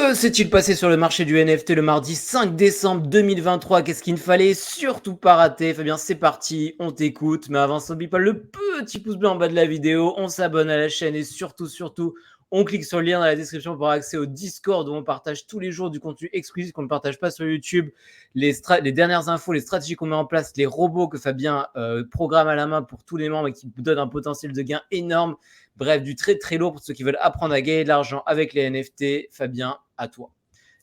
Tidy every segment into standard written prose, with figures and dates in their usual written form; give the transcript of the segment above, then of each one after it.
Que s'est-il passé sur le marché du NFT le mardi 5 décembre 2023? Qu'est-ce qu'il ne fallait surtout pas rater? Fabien, c'est parti, on t'écoute. Mais avant ça, n'oublie pas le petit pouce bleu en bas de la vidéo. On s'abonne à la chaîne et surtout, on clique sur le lien dans la description pour avoir accès au Discord où on partage tous les jours du contenu exclusif qu'on ne partage pas sur YouTube. Les dernières infos, les stratégies qu'on met en place, les robots que Fabien programme à la main pour tous les membres et qui donnent un potentiel de gain énorme. Bref, du très très lourd pour ceux qui veulent apprendre à gagner de l'argent avec les NFT. Fabien, à toi.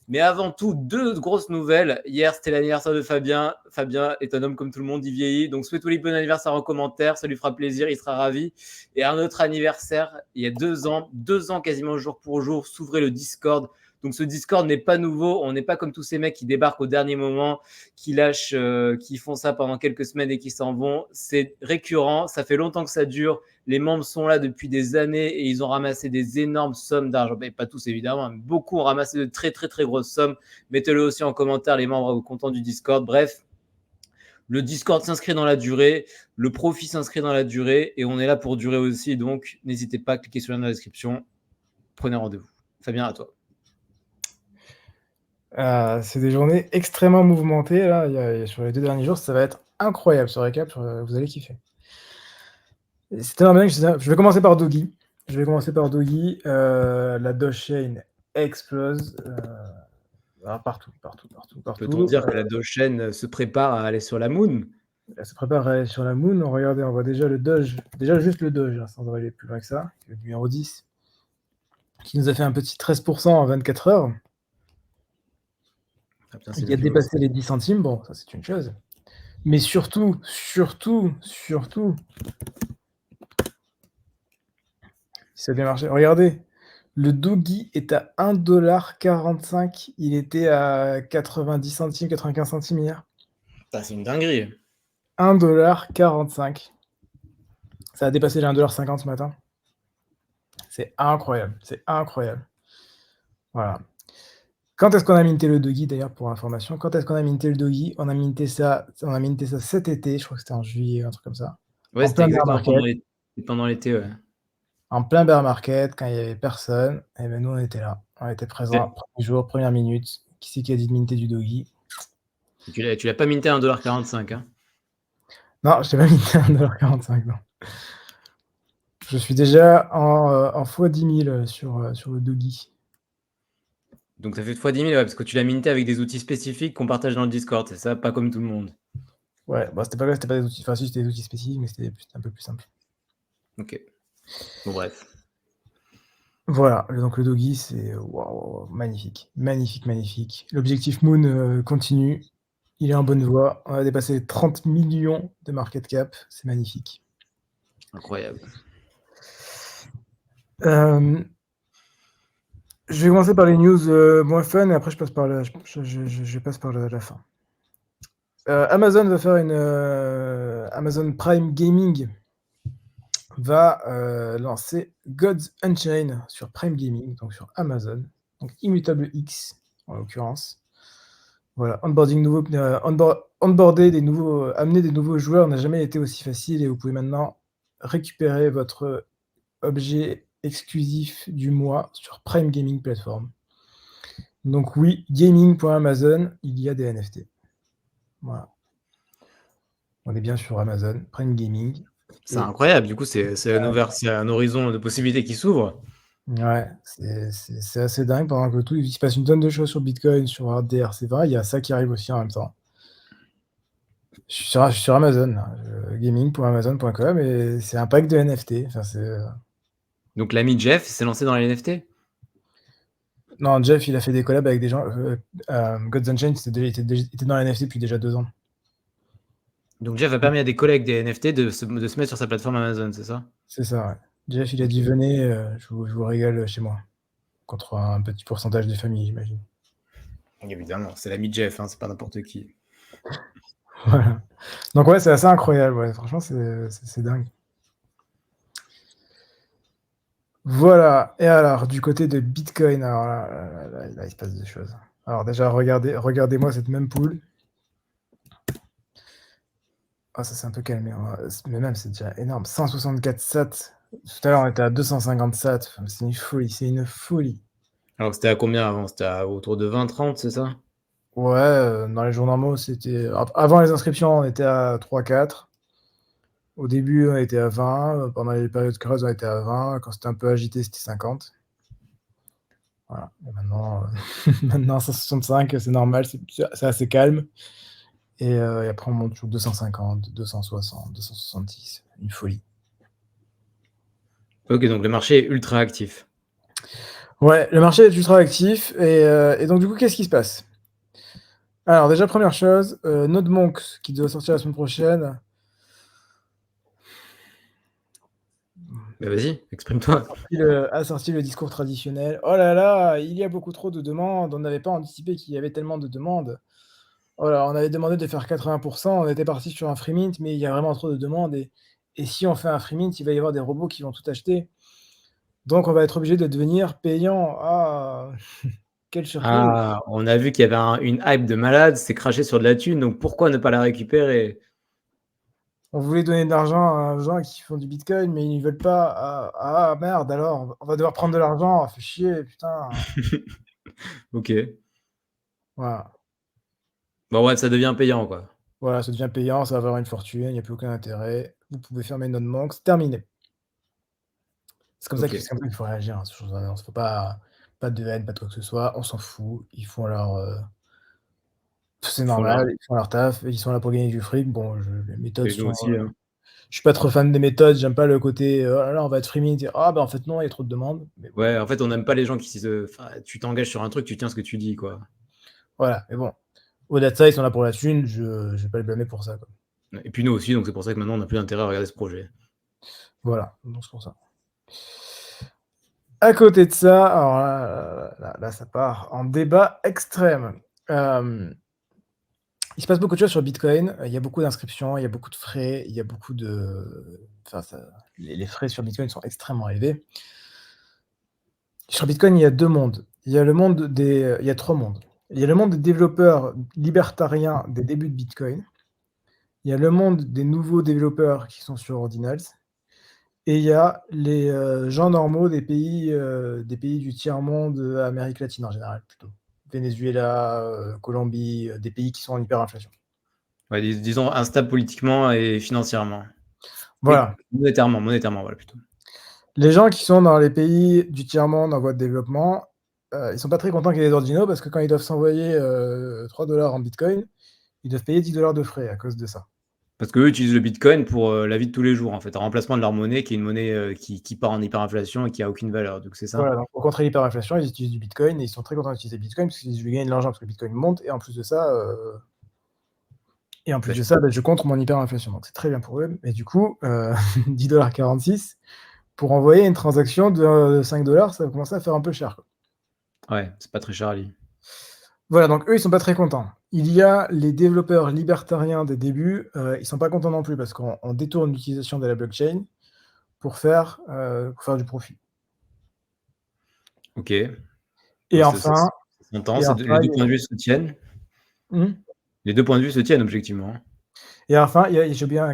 Mais avant tout, deux grosses nouvelles. Hier, c'était l'anniversaire de Fabien. Fabien est un homme comme tout le monde, il vieillit. Donc, souhaitez-lui bon anniversaire en commentaire. Ça lui fera plaisir, il sera ravi. Et un autre anniversaire, il y a 2 ans quasiment jour pour jour, s'ouvrait le Discord. Donc, ce Discord n'est pas nouveau. On n'est pas comme tous ces mecs qui débarquent au dernier moment, qui lâchent, qui font ça pendant quelques semaines et qui s'en vont. C'est récurrent. Ça fait longtemps que ça dure. Les membres sont là depuis des années et ils ont ramassé des énormes sommes d'argent. Mais pas tous évidemment, mais beaucoup ont ramassé de très grosses sommes. Mettez-le aussi en commentaire, les membres contents du Discord. Bref, le Discord s'inscrit dans la durée, le profit s'inscrit dans la durée et on est là pour durer aussi. Donc, n'hésitez pas à cliquer sur le lien dans la description. Prenez rendez-vous. Fabien, à toi. C'est des journées extrêmement mouvementées là. Sur les 2 derniers jours, ça va être incroyable ce récap. Vous allez kiffer. C'est tellement bien que je vais commencer par Doggy. La Dogechain explose partout. Peut-on dire que la Dogechain se prépare à aller sur la Moon? Elle se prépare à aller sur la Moon. Regardez, on voit déjà le Doge, juste le Doge, hein, sans aller plus loin que ça, le numéro 10, qui nous a fait un petit 13% en 24 heures. Ah, putain, Il a dépassé les 10 centimes. Bon, ça c'est une chose. Mais surtout, ça a bien marché. Regardez, le Doggy est à 1,45 $. Il était à 90 centimes, 95 centimes hier. C'est une dinguerie. 1,45 $. Ça a dépassé les 1,50 $ ce matin. C'est incroyable. Voilà. Quand est-ce qu'on a minté le Doggy, d'ailleurs, pour information? Quand est-ce qu'on a minté le Doggy? On a minté ça cet été, je crois que c'était en juillet, un truc comme ça. Ouais, c'était exactement pendant l'été, ouais. En plein bear market, quand il n'y avait personne, et ben nous on était là. On était présents, premier jour, première minute. Qui c'est qui a dit de minter du Doggy? Tu l'as pas minté à 1,45 $, hein? Non, je t'ai pas minté à 1,45 $, non. Je suis déjà en x 10 000 sur le Doggy. Donc ça fait x 10 000, ouais, parce que tu l'as minté avec des outils spécifiques qu'on partage dans le Discord, c'est ça, pas comme tout le monde. Ouais, bah c'était pas des outils, enfin si c'était des outils spécifiques, mais c'était un peu plus simple. Ok. Bon bref. Voilà, donc le Doggy, c'est waouh, magnifique. L'objectif Moon continue. Il est en bonne voie. On a dépassé les 30 millions de market cap. C'est magnifique. Incroyable. Je vais commencer par les news moins fun et après je passe par la fin. Amazon va faire Amazon Prime Gaming va lancer Gods Unchained sur Prime Gaming, donc sur Amazon, donc Immutable X en l'occurrence. Voilà, onboarder amener des nouveaux joueurs n'a jamais été aussi facile et vous pouvez maintenant récupérer votre objet exclusif du mois sur Prime Gaming Platform. Donc oui, gaming.amazon, il y a des NFT. Voilà. On est bien sur Amazon, Prime Gaming. C'est incroyable, du coup, c'est un horizon de possibilités qui s'ouvre. Ouais, c'est assez dingue. Pendant que tout, il se passe une tonne de choses sur Bitcoin, sur RDR, c'est vrai, il y a ça qui arrive aussi en même temps. Je suis sur Amazon, gaming.amazon.com, et c'est un pack de NFT. Enfin, Donc l'ami Jeff s'est lancé dans les NFT? Non, Jeff, il a fait des collabs avec des gens. Gods Unchained était dans les NFT depuis déjà 2 ans. Donc Jeff a permis à des collègues des NFT de se mettre sur sa plateforme Amazon, c'est ça? C'est ça, ouais. Jeff, il a dit venez, je vous régale chez moi. Contre un petit pourcentage des familles, j'imagine. Évidemment, c'est l'ami Jeff, hein, c'est pas n'importe qui. Voilà. Donc ouais, c'est assez incroyable, ouais. Franchement, c'est dingue. Voilà. Et alors, du côté de Bitcoin, alors là, il se passe des choses. Alors déjà, regardez-moi cette même poule. Ah, ça s'est un peu calmé, hein. Mais même, c'est déjà énorme. 164 sats. Tout à l'heure, on était à 250 sats. Enfin, c'est une folie. Alors que c'était à combien avant? C'était autour de 20-30, c'est ça? Ouais, dans les jours normaux, c'était avant les inscriptions, on était à 3-4. Au début, on était à 20, pendant les périodes creuses, on était à 20, quand c'était un peu agité, c'était 50. Voilà, et maintenant, maintenant 165, c'est normal, c'est assez calme et après on monte sur 250, 260, 270, une folie. OK, donc le marché est ultra actif. Ouais, le marché est ultra actif et donc du coup, qu'est-ce qui se passe? Alors déjà, première chose, NodeMonk qui doit sortir la semaine prochaine. Bah, vas-y, exprime-toi. A sorti le discours traditionnel: «Oh là là, il y a beaucoup trop de demandes, on n'avait pas anticipé qu'il y avait tellement de demandes. Oh là, on avait demandé de faire 80, on était parti sur un free mint, mais il y a vraiment trop de demandes et si on fait un free mint, il va y avoir des robots qui vont tout acheter. Donc on va être obligé de devenir payant. Ah! Quelle surprise! Ah, on a vu qu'il y avait une hype de malade, c'est craché sur de la thune, donc pourquoi ne pas la récupérer? On voulait donner de l'argent aux gens qui font du bitcoin, mais ils veulent pas. Ah merde alors, on va devoir prendre de l'argent, fait chier, putain!» OK. Voilà. Bon bref, ça devient payant, quoi. Voilà, ça devient payant, ça va valoir une fortune, il y a plus aucun intérêt. Vous pouvez fermer NodeMonk, c'est terminé. OK. C'est comme ça qu'il faut réagir, hein, ce genre d'annonce. Faut pas de haine, pas de quoi que ce soit, on s'en fout. Ils font leur, c'est Ils font leur normal, ils font leur taf, ils sont là pour gagner du fric. Bon, les méthodes et nous sont, aussi, hein. je suis pas trop fan des méthodes, j'aime pas le côté, «Oh là là, on va être freeming» et «Ah bah, en fait non, il y a trop de demandes», mais bon, Ouais, en fait, on n'aime pas les gens qui se enfin, tu t'engages sur un truc, tu tiens ce que tu dis, quoi. voilà, mais bon, au-delà de ça, ils sont là pour la thune, je vais pas les blâmer pour ça, quoi. Et puis nous aussi, donc c'est pour ça que maintenant on n'a plus intérêt à regarder ce projet. Voilà, donc c'est pour ça. À côté de ça, alors là, ça part en débat extrême. Il se passe beaucoup de choses sur Bitcoin, il y a beaucoup d'inscriptions, il y a beaucoup de frais, il y a beaucoup de enfin ça les frais sur Bitcoin sont extrêmement élevés. Sur Bitcoin, il y a 2 mondes. Il y a 3 mondes. Il y a le monde des développeurs libertariens des débuts de Bitcoin. Il y a le monde des nouveaux développeurs qui sont sur Ordinals et il y a les, gens normaux des pays du tiers-monde, Amérique latine en général plutôt. Venezuela, Colombie, des pays qui sont en hyperinflation. Ouais, disons instable politiquement et financièrement et Voilà. monétairement, voilà, plutôt. Les gens qui sont dans les pays du tiers-monde en voie de développement, ils sont pas très contents qu'il y ait des ordinaux parce que quand ils doivent s'envoyer, 3 en bitcoin, ils doivent payer 10 de frais à cause de ça. Parce qu'eux utilisent le bitcoin pour, la vie de tous les jours, en fait, en remplacement de leur monnaie qui est une monnaie, qui part en hyperinflation et qui a aucune valeur, donc c'est ça? Voilà, donc pour contrer l'hyperinflation, ils utilisent du bitcoin et ils sont très contents d'utiliser le bitcoin parce qu'ils disent: «Je vais gagner de l'argent parce que le bitcoin monte et en plus Bah, de ça, bah, je contre mon hyperinflation». Donc c'est très bien pour eux, mais du coup, 10,46 pour envoyer une transaction de, 5 ça va commencer à faire un peu cher, quoi. ouais, c'est pas très Charlie. Voilà, donc eux, ils sont pas très contents. Il y a les développeurs libertariens des débuts, ils sont pas contents non plus parce qu'on détourne l'utilisation de la blockchain pour faire du profit. OK, Et bah, ça enfin s'entend, et c'est les enfin, 2 il y points a de vue se tiennent. mmh Les 2 points de vue se tiennent objectivement, hein. et enfin, j'ai oublié une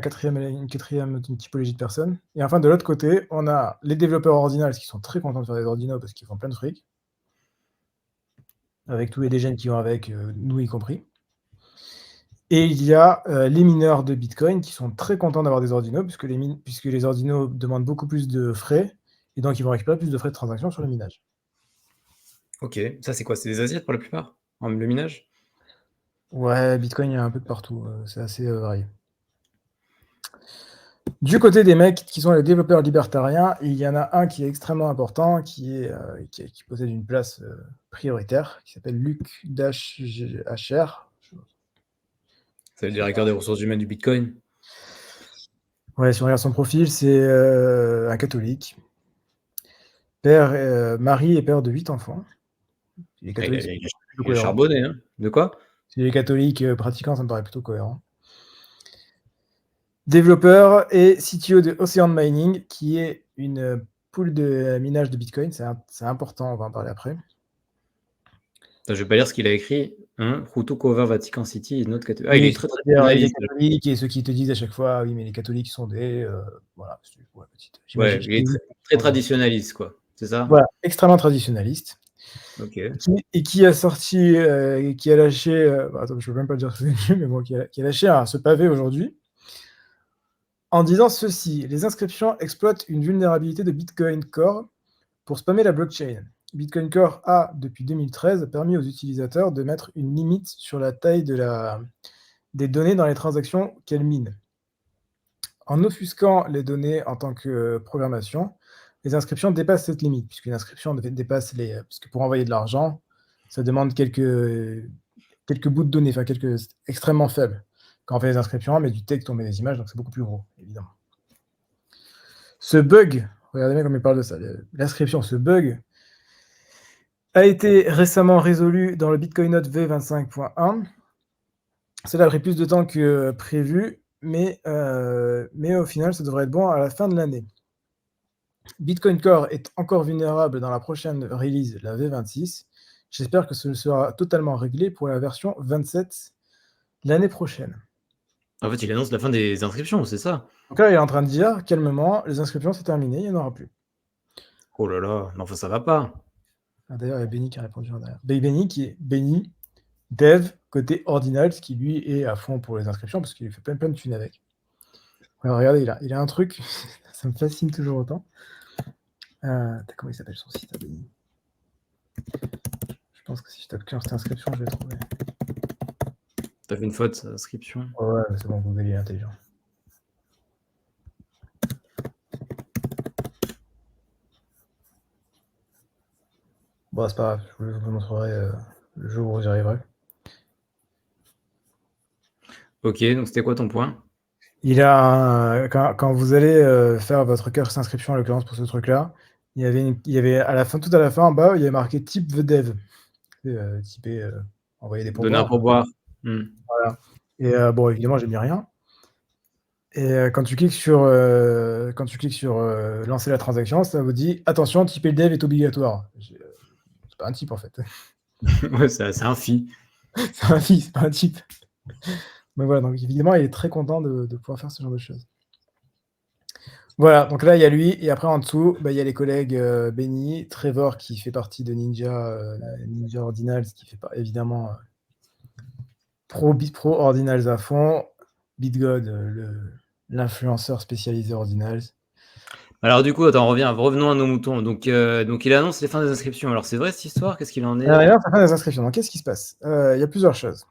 quatrième typologie de personnes et enfin, de l'autre côté, on a les développeurs ordinals qui sont très contents de faire des ordinaux parce qu'ils font plein de fric, avec tous les dégènes qui vont avec, nous y compris. Et il y a, les mineurs de Bitcoin qui sont très contents d'avoir des ordinaux puisque les ordinaux demandent beaucoup plus de frais et donc ils vont récupérer plus de frais de transaction sur le minage. OK, ça c'est quoi? C'est des assiettes pour la plupart? Le minage? Ouais, Bitcoin, il y a un peu de partout, c'est assez, varié. Du côté des mecs qui sont les développeurs libertariens, il y en a un qui est extrêmement important, qui possède une place, prioritaire, qui s'appelle Luc Dashher. C'est le directeur des ressources humaines du bitcoin? Ouais, si on regarde son profil, c'est, un catholique, mari et père de 8 enfants. Il est Ah, il a catholique, ça il me a paraît plutôt il a cohérent. charbonné, hein? De quoi? S'il est catholique, pratiquant, ça me paraît plutôt cohérent. Développeur et CTO de Ocean Mining, qui est une, pool de minage de Bitcoin, c'est important, on va en parler après. Attends, je vais pas lire ce qu'il a écrit, hein. Hutu cover Vatican City is not catholic. Ah, il Oui, est très c'est-à-dire, il est traditionnaliste. catholique et ceux qui te disent à chaque fois: «Ah oui, mais les catholiques sont des, voilà, ouais, petite Ouais, il est j'imagine très traditionnaliste, quoi, c'est ça? voilà, extrêmement traditionnaliste Ok. Et qui a sorti, et qui a lâché, attends, je peux même pas dire ce que c'est, mais bon, qui a lâché ce pavé aujourd'hui en disant ceci: «Les inscriptions exploitent une vulnérabilité de Bitcoin Core pour spammer la blockchain. Bitcoin Core a, depuis 2013, permis aux utilisateurs de mettre une limite sur la taille des données dans les transactions qu'elles minent. En offusquant les données en tant que programmation, les inscriptions dépassent cette limite, puisqu'une inscription dépasse puisque pour envoyer de l'argent, ça demande quelques bouts de données, enfin quelques extrêmement faibles. Quand on fait des inscriptions, on met du texte, on met des images, donc c'est beaucoup plus gros, évidemment. Ce bug, regardez bien comme il parle de ça, l'inscription, ce bug a été récemment résolu dans le Bitcoin Note V25.1. Cela a pris plus de temps que prévu, mais au final, ça devrait être bon à la fin de l'année. Bitcoin Core est encore vulnérable dans la prochaine release, la V26. J'espère que ce sera totalement réglé pour la version 27 l'année prochaine. En fait, il annonce la fin des inscriptions, c'est ça? Donc là, il est en train de dire calmement, les inscriptions, c'est terminé, il n'y en aura plus. Oh là là, mais enfin, ça va pas. D'ailleurs, il y a Benny qui a répondu en derrière. Benny qui est Benny, dev, côté Ordinals, qui lui est à fond pour les inscriptions, parce qu'il fait plein de thunes avec. Alors, regardez, il a un truc, ça me fascine toujours autant. Comment il s'appelle son site à Benny? Je pense que si je tape Curse inscription, je vais trouver. T'as fait une faute, inscription. Ouais, c'est bon, Google il est intelligent. Bon, c'est pas grave, je vous montrerai le jour où j'y arriverai. Ok, donc c'était quoi ton point? Il a quand vous allez faire votre Curse inscription, en l'occurrence pour ce truc-là, il y avait à la fin, tout à la fin, en bas, il y avait marqué type the dev. Typer, envoyer des Donner un pourboires. pourboire. Hmm. Voilà. Et bon, évidemment, j'ai mis rien. Et quand tu cliques sur lancer la transaction, ça vous dit attention, typer le dev est obligatoire. C'est pas un type en fait. Ouais, c'est un phi. C'est un fils, c'est pas un type. Mais voilà, donc évidemment, il est très content de pouvoir faire ce genre de choses. Voilà, donc là, il y a lui, et après en dessous, il y a les collègues Benny, Trevor qui fait partie de Ninja Ordinals, qui fait pas évidemment pro Ordinals à fond, BitGod, l'influenceur spécialisé Ordinals. Alors du coup, attends, revenons à nos moutons. Donc il annonce les fins des inscriptions. Alors c'est vrai cette histoire? Qu'est-ce qu'il en est? D'ailleurs, ça fait des inscriptions. Donc qu'est-ce qui se passe? Il y a plusieurs choses.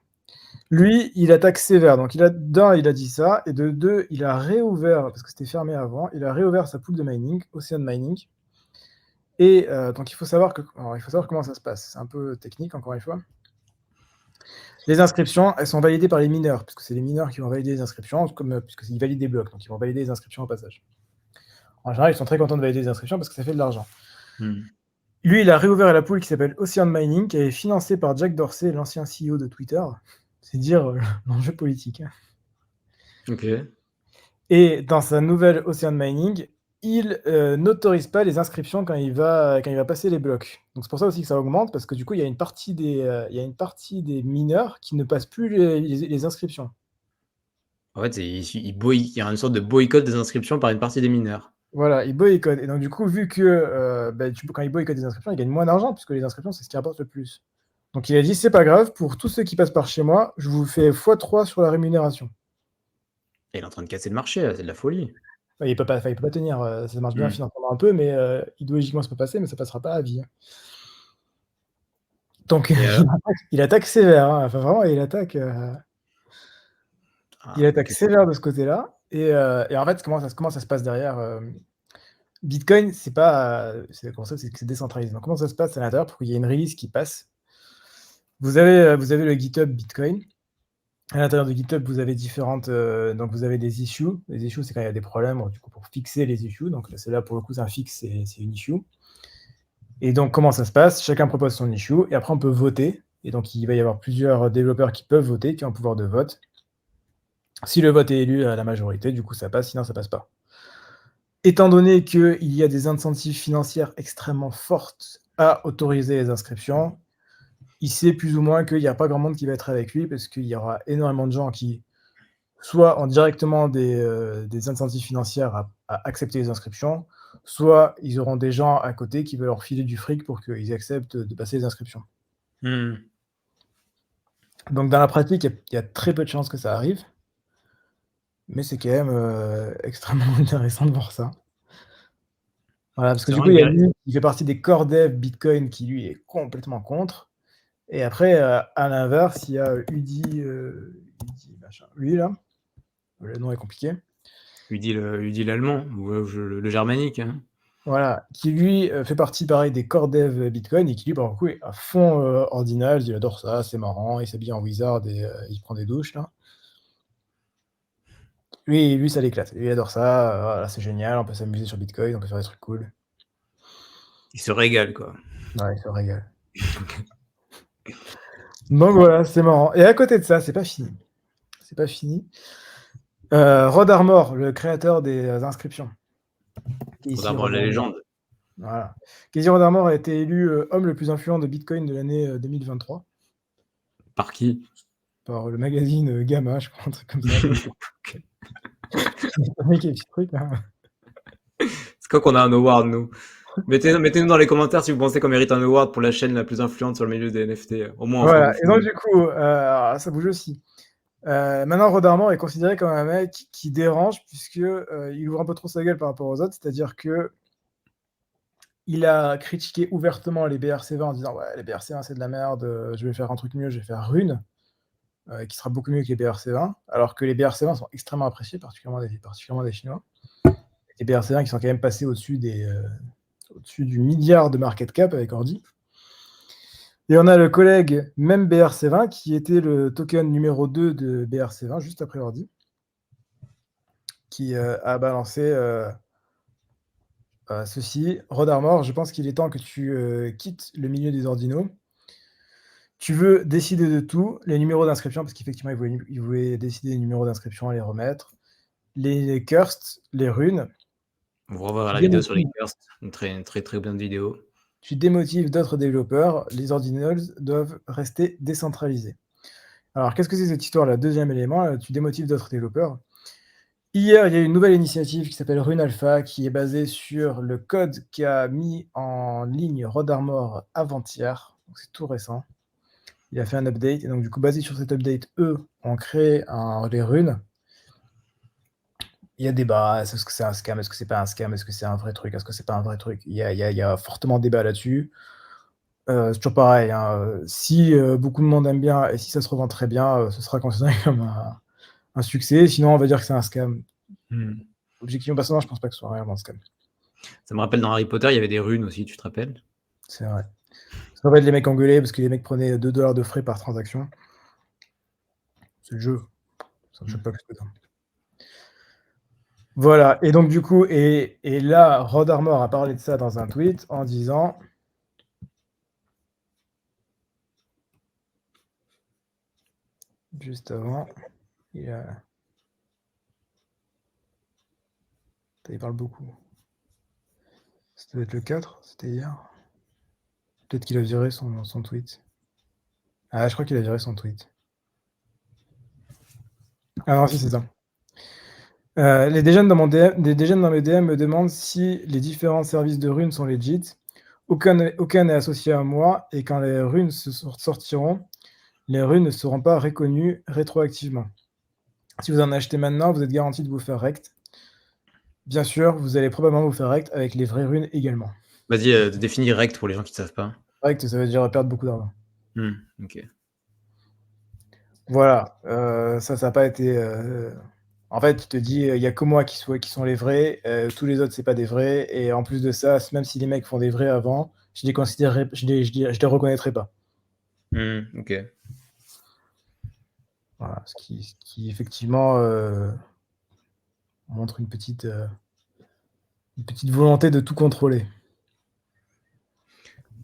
Lui, il attaque sévère. Donc d'un, il a dit ça, et de deux, il a réouvert, parce que c'était fermé avant, il a réouvert sa pool de mining, Ocean Mining. Et donc il faut savoir comment ça se passe. C'est un peu technique, encore une fois. Les inscriptions, elles sont validées par les mineurs, puisque c'est les mineurs qui vont valider les inscriptions, puisqu'ils valident des blocs, donc ils vont valider les inscriptions au passage. En général, ils sont très contents de valider les inscriptions parce que ça fait de l'argent. Lui, il a réouvert la pool qui s'appelle Ocean Mining, qui est financée par Jack Dorsey, l'ancien CEO de Twitter. C'est dire l'enjeu politique. Ok. Et dans sa nouvelle Ocean Mining, il n'autorise pas les inscriptions quand il va passer les blocs. Donc c'est pour ça aussi que ça augmente, parce que du coup, il y a une partie des mineurs qui ne passent plus les inscriptions. En fait, il y a une sorte de boycott des inscriptions par une partie des mineurs. Voilà, il boycott. Et donc du coup, vu que quand il boycotte des inscriptions, il gagne moins d'argent, puisque les inscriptions, c'est ce qui rapporte le plus. Donc il a dit, c'est pas grave, pour tous ceux qui passent par chez moi, je vous fais x3 sur la rémunération. Et il est en train de casser le marché, là, c'est de la folie. Il peut pas tenir, ça marche bien financièrement un peu, mais idéologiquement ça peut passer, mais ça passera pas à vie. Donc il attaque sévère, hein. Enfin vraiment, il attaque sévère de ce côté-là. Et en fait, comment ça se passe derrière Bitcoin, c'est le concept, c'est que c'est décentralisé. Donc comment ça se passe à l'intérieur pour qu'il y ait une release qui passe? Vous avez le GitHub Bitcoin. À l'intérieur de GitHub, vous avez donc vous avez des issues. Les issues, c'est quand il y a des problèmes, du coup, pour fixer les issues. Donc là, pour le coup, c'est un fixe, c'est une issue. Et donc, comment ça se passe? Chacun propose son issue, et après, on peut voter. Et donc, il va y avoir plusieurs développeurs qui peuvent voter, qui ont un pouvoir de vote. Si le vote est élu à la majorité, du coup, ça passe, sinon ça passe pas. Étant donné qu'il y a des incentives financières extrêmement fortes à autoriser les inscriptions, il sait plus ou moins qu'il n'y a pas grand monde qui va être avec lui, parce qu'il y aura énormément de gens qui soit ont directement des incentives financières à accepter les inscriptions, soit ils auront des gens à côté qui veulent leur filer du fric pour qu'ils acceptent de passer les inscriptions. Mmh. Donc dans la pratique, il y a très peu de chances que ça arrive, mais c'est quand même, extrêmement intéressant de voir ça. Voilà, parce que C'est du vraiment coup, il une y a guerre. lui, il fait partie des core dev Bitcoin qui lui est complètement contre et après, à l'inverse, il y a, Udi machin, lui là, le nom est compliqué. Udi l'allemand ou le germanique, hein. Voilà, qui lui, fait partie pareil des core dev Bitcoin et qui lui, pour le coup, est à fond, ordinal, il adore ça, c'est marrant, il s'habille en wizard et il prend des douches là. Lui ça l'éclate, lui il adore ça, voilà, c'est génial, on peut s'amuser sur Bitcoin, on peut faire des trucs cool. Il se régale, quoi. Ouais, il se régale. Donc voilà, c'est marrant et à côté de ça, c'est pas fini. C'est pas fini. Rod Armor, le créateur des, inscriptions. Casey Regarde-moi Rod la Armor, légende. voilà. Casey Rod Armor a été élu, homme le plus influent de Bitcoin de l'année, 2023 Par qui? par le magazine, Gamma, je crois, un truc comme ça. OK. Le mec a des petits trucs là. C'est quand qu'on a un award, nous? Mettez-nous dans les commentaires si vous pensez qu'on mérite un award pour la chaîne la plus influente sur le milieu des NFT, au moins en Voilà et donc francophonie. du coup, alors ça bouge aussi. Maintenant Rod Armor est considéré comme un mec qui dérange puisque, il ouvre un peu trop sa gueule par rapport aux autres. C'est-à-dire qu'il a critiqué ouvertement les BRC20 en disant: «Ouais, les BRC20 c'est de la merde, je vais faire un truc mieux, je vais faire Rune». Qui sera beaucoup mieux que les BRC20, alors que les BRC20 sont extrêmement appréciés, particulièrement des Chinois. Les BRC20 qui sont quand même passés au-dessus du milliard de market cap avec Ordi. Et on a le collègue même BRC20 qui était le token numéro 2 de BRC20 juste après Ordi, qui a balancé ceci. Rod Armor, je pense qu'il est temps que tu quittes le milieu des ordinaux. Tu veux décider de tout, les numéros d'inscription, parce qu'effectivement il voulait décider des numéros d'inscription et les remettre. Les cursts, les runes, On va revoir tu la vidéo sur les démotives, curses, une très, très bonne vidéo. tu démotives d'autres développeurs, les ordinals doivent rester décentralisés. Alors, qu'est-ce que c'est cette histoire-là? Deuxième élément, tu démotives d'autres développeurs. Hier, il y a une nouvelle initiative qui s'appelle Rune Alpha, qui est basée sur le code qu'a mis en ligne Rod Armor avant-hier, donc c'est tout récent. Il a fait un update, et donc du coup, basé sur cet update, eux ont créé les runes. Il y a débat, est-ce que c'est un scam, est-ce que c'est pas un scam, est-ce que c'est un vrai truc, est-ce que c'est pas un vrai truc? Il y a fortement débat là-dessus. C'est toujours pareil, hein, si, beaucoup de monde aime bien et si ça se revend très bien, ce sera considéré comme un succès, sinon on va dire que c'est un scam. Mmh. Objectivement, personnellement, je pense pas que ce soit réellement un scam. Ça me rappelle dans Harry Potter, il y avait des runes aussi, tu te rappelles? C'est vrai. Ça va être les mecs engueulés parce que les mecs prenaient 2 $ de frais par transaction. C'est le jeu, ça me choque pas plus que ça. Voilà et donc du coup et là, Rod Armor a parlé de ça dans un tweet en disant juste avant, il parle beaucoup. Ça devait être le 4, c'était hier? Peut-être qu'il a viré son tweet. Ah, je crois qu'il a viré son tweet. Ah non, si, c'est ça. Des jeunes dans mes DM me demandent si les différents services de runes sont legit. Aucun n'est associé à moi et quand les runes sortiront, les runes ne seront pas reconnues rétroactivement. Si vous en achetez maintenant, vous êtes garanti de vous faire rect. Bien sûr, vous allez probablement vous faire rect avec les vraies runes également. Vas-y, définis rect pour les gens qui ne savent pas. Rect, ça veut dire perdre beaucoup d'argent. OK. Voilà, ça n'a pas été, en fait, il te dit, il y a que moi qui sont les vrais, tous les autres, c'est pas des vrais et en plus de ça, même si les mecs font des vrais avant, je les reconnaîtrais pas. OK. Voilà, ce qui effectivement, montre une petite volonté de tout contrôler.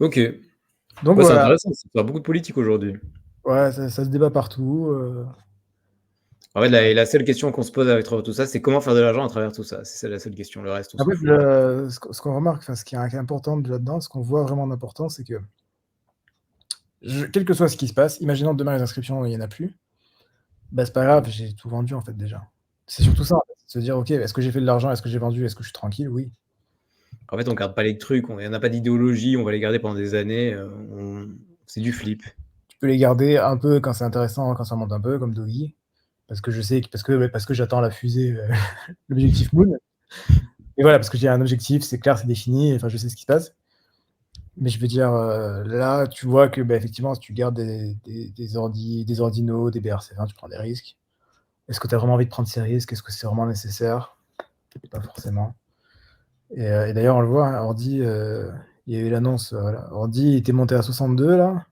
OK. Donc Ouais, c'est voilà, intéressant, ça fait beaucoup de politique aujourd'hui. ouais, ça se débat partout, En fait, la seule question qu'on se pose à travers tout ça, c'est comment faire de l'argent à travers tout ça. C'est ça la seule question, le reste, on s'en après fout. ce qu'on remarque, enfin, ce qui est important là-dedans, ce qu'on voit vraiment d'important, c'est que quel que soit ce qui se passe, imaginons demain les inscriptions, il y en a plus, bah, c'est pas grave, j'ai tout vendu en fait déjà. C'est surtout ça, en fait, c'est de se dire: «OK, est-ce que j'ai fait de l'argent? Est-ce que j'ai vendu? Est-ce que je suis tranquille? Oui». En fait, on garde pas les trucs, on n'a pas d'idéologie, on va les garder pendant des années, c'est du flip. Tu peux les garder un peu quand c'est intéressant, quand ça monte un peu, comme Doggy, parce que je sais que parce que j'attends la fusée, l'objectif Moon. Et voilà, parce que j'ai un objectif, c'est clair, c'est défini, enfin, je sais ce qui se passe. Mais je veux dire, là, tu vois que, bah, effectivement, si tu gardes des ordinaux, des BRC20, tu prends des risques. Est-ce que tu as vraiment envie de prendre ces risques? Est-ce que c'est vraiment nécessaire? Pas forcément. Et d'ailleurs, on le voit, hein, Ordi, il y a eu l'annonce, voilà, Ordi était monté à 62 là.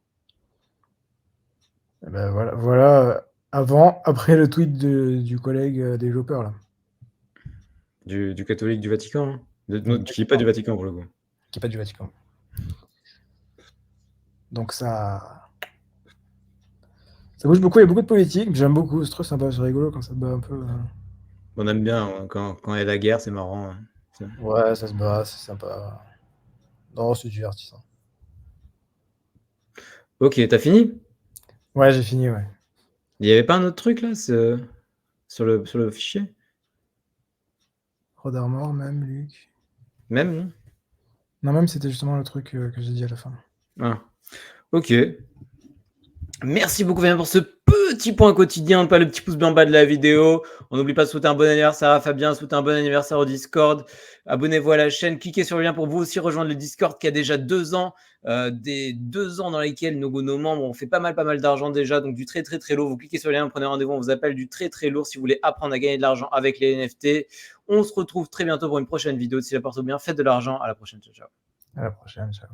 Et bah, voilà, après le tweet du collègue, développeur là, Du catholique du Vatican, hein. Qui est pas exactement, du Vatican pour le coup. qui est pas du Vatican. Donc ça bouge beaucoup, il y a beaucoup de politique, j'aime beaucoup, c'est trop sympa, c'est rigolo quand ça se bat un peu, On aime bien, quand il y a la guerre, c'est marrant, hein. ouais, ça se bat, c'est sympa. Non, c'est divertissant. OK, tu as fini? Ouais, j'ai fini, ouais. Il y avait pas un autre truc là, sur le fichier? Rod Armor même, Luc. Même, non? Non, même c'était justement le truc, que j'ai dit à la fin. Ah, OK. Merci beaucoup Fabien pour ce petit point quotidien, pas le petit pouce bleu en bas de la vidéo. On n'oublie pas de souhaiter un bon anniversaire à Fabien, souhaiter un bon anniversaire au Discord. Abonnez-vous à la chaîne, cliquez sur le lien pour vous aussi rejoindre le Discord qui a déjà 2 ans, des 2 ans dans lesquels nos membres ont fait pas mal d'argent déjà, donc du très lourd. Vous cliquez sur le lien, prenez rendez-vous, on vous appelle du très lourd si vous voulez apprendre à gagner de l'argent avec les NFT. On se retrouve très bientôt pour une prochaine vidéo. D'ici là, portez-vous bien, faites de l'argent. À la prochaine. Ciao, ciao. À la prochaine, ciao.